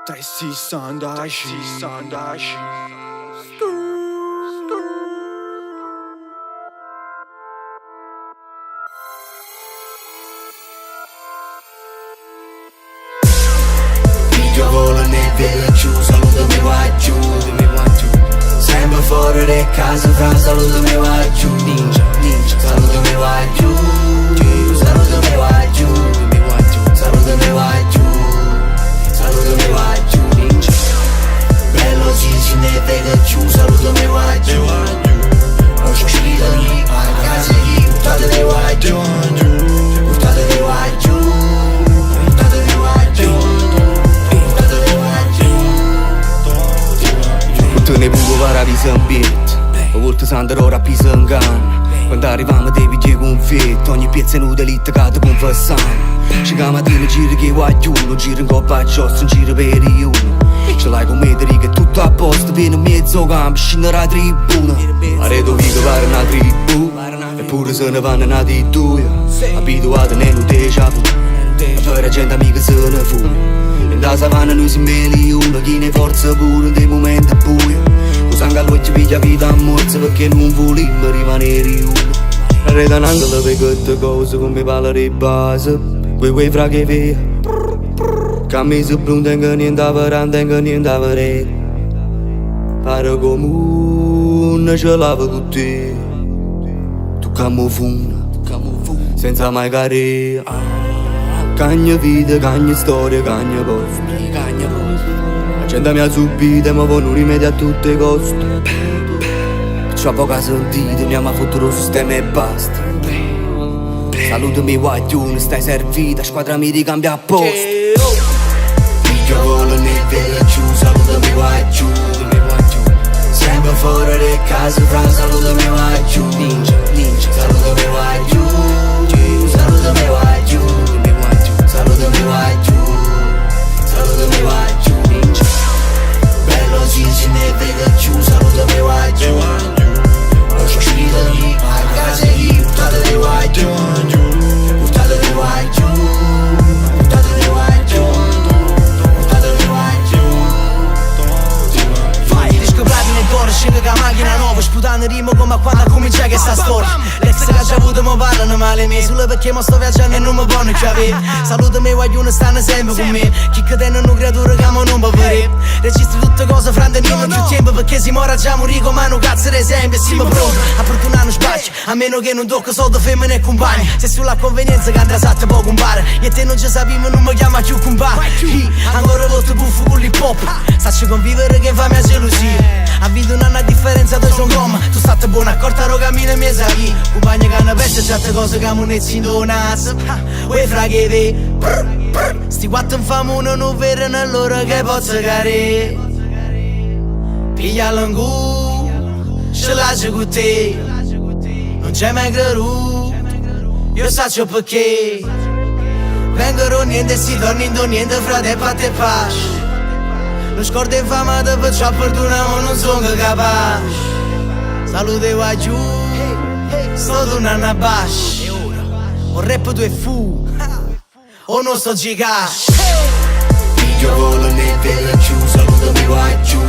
360. Io volo nel velo giù, salutami qua giù. Sempre fuori di casa fra, salutami qua giù. Salutami qua giù. Salutami qua giù. Salutami qua giù. Salutami qua giù. Bello si ne velo giù, salutami qua giù. Ho uscito lì, a casa lì, buttatevi qua giù. Buttatevi qua giù. Buttatevi qua giù. Tu ne puoi paravi sambiet, a volte s'andrò a pisangan. Quando arriviamo devi dire confetto, ogni piezza è nuda lì che ti confessano. Ci mattina giri che va giù, non giri in coppa a giostra, non giri per io. Ce l'hai con me, che è tutto a posto, vieni in mezzo campo, scende la tribuna. A redo vivo pare una tribù, eppure se ne vanno nati due. Abituato nel déjà vu, a fare gente amica se ne fu. Da savana noi si milioni, chi ne forza pure dei momenti bui. Con sangue all'occhio piglia vita a morte perché non volimmo rimanere uno. Reda un'angolo per queste cose come parla di base. Quei fra che via camisa blu, tengo niente a fare, tengo niente a fare. Pare comune ce l'avevo con te. Tu camufuna, senza mai care. Cagna vita, cagna storia, cagna posto. La gente mi ha subito e mi vuole un rimedio a tutti i costi. C'ho poca sentita, mi ha fatto lo sistema e basta. Salutami guaglione, stai servita, squadra mi ricambia a posto. Io volo nel velo giù, salutami qua giù. Sempre fuori di casa fra, salutami qua giù. Salutami qua giù. Salutami qua giù. Salutami qua giù. Salutami qua giù. Bello si ne vede giù, salutami qua giù. Ho uscito lì, a casa lì, buttatevi qua giù. Buttatevi qua giù. Buttatevi qua giù. Buttatevi qua giù. Vai, riscoprati nel cuore, scende che la macchina nuova, sputando rimo come quando comincia che sta storia. L'ex che ha già avuto mi parlano male me, solo perché mo sto viaggiando e non mi voglio più avere. Salutami guaglione, stanno sempre con me. Chi che tengono una creatura che mo non può vedere. Registri tutte cose fra non più tempo, perché si mora già morì come un cazzo d'esempio. E siamo pronti a perdonare non sbagli, a meno che non tocca soldi femmine e compagni. Se sulla convenienza che andrà esatto può compare. Io e te non ci sappiamo, non mi chiama più compare. Ancora volta buffo con l'hip hop, sacci convivere che fa mia gelosia. Ha vinto una differenza da John Goma. Tu state buona, accorta lo cammino e mi esaghi. Compagni che hanno perso certe cose che non si donano. Uè fra che ve sti quattro famono non vedono allora che posso care. Piglia l'angù, ce l'hai con te. Non c'è mai creduto, io saccio perché. Vengono niente, si tornano niente, frate fate pace. Non scordo infamato perciò perdoniamo, non sono capace. Salute qua giù, sto tornando a bash. O rap tu è fu, o non sto gigash. Io volo nel velo giù, salutami qua giù.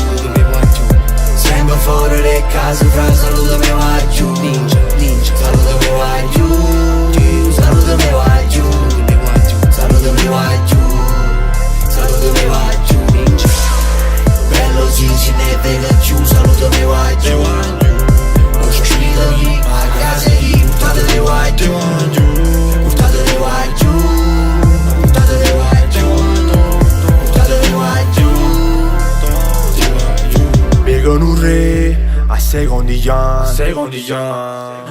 Sempre fuori di casa fra, salutami qua giù. Salutami qua giù. Salutami qua giù. Salutami qua giù. Salutami qua giù. Bello si ne vede giù, salutami qua giù. Ho uscito lì, a casa lì, buttatevi qua giù. Buttatevi qua giù. Buttatevi qua giù. Buttatevi qua giù. Begono un re a secondi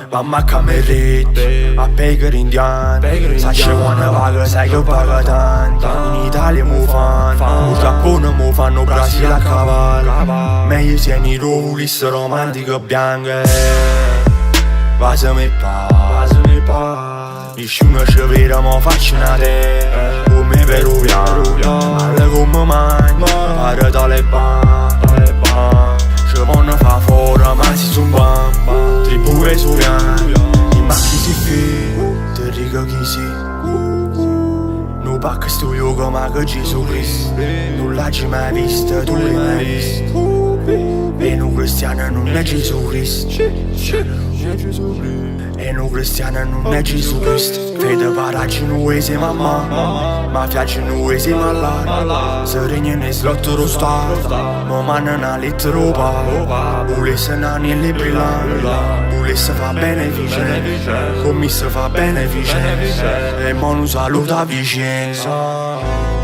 mamma camerette a pegare indiane. Sacce quando paga, sai che paga tanto. In Italia mo fanno, in Giappone mo fanno Brasile a cavallo. Meglio se ne rulis romantiche bianche. Vasami pa, nessuno ci vede ma faccio una te. Come peruviano, male come mani, pare Taliban. Ci vanno fa fuori ma si sono bamba. Tribù vesuviana, i maschi si fi, te riga chi si. pa che sto io come che Gesù Cristo. Non l'hai mai visto, tu l'hai mai visto. E un cristiano non è Gesù Cristo. E un cristiano non è Gesù Cristo. Fede paraggi non siamo mamma, ma piace non siamo là. Se regna ne slotto lo stato, ma manna una lettera pa. Volesse nani e le brillano, volesse fa beneficenza, come se fa beneficenza. E mo non saluta a vicenza.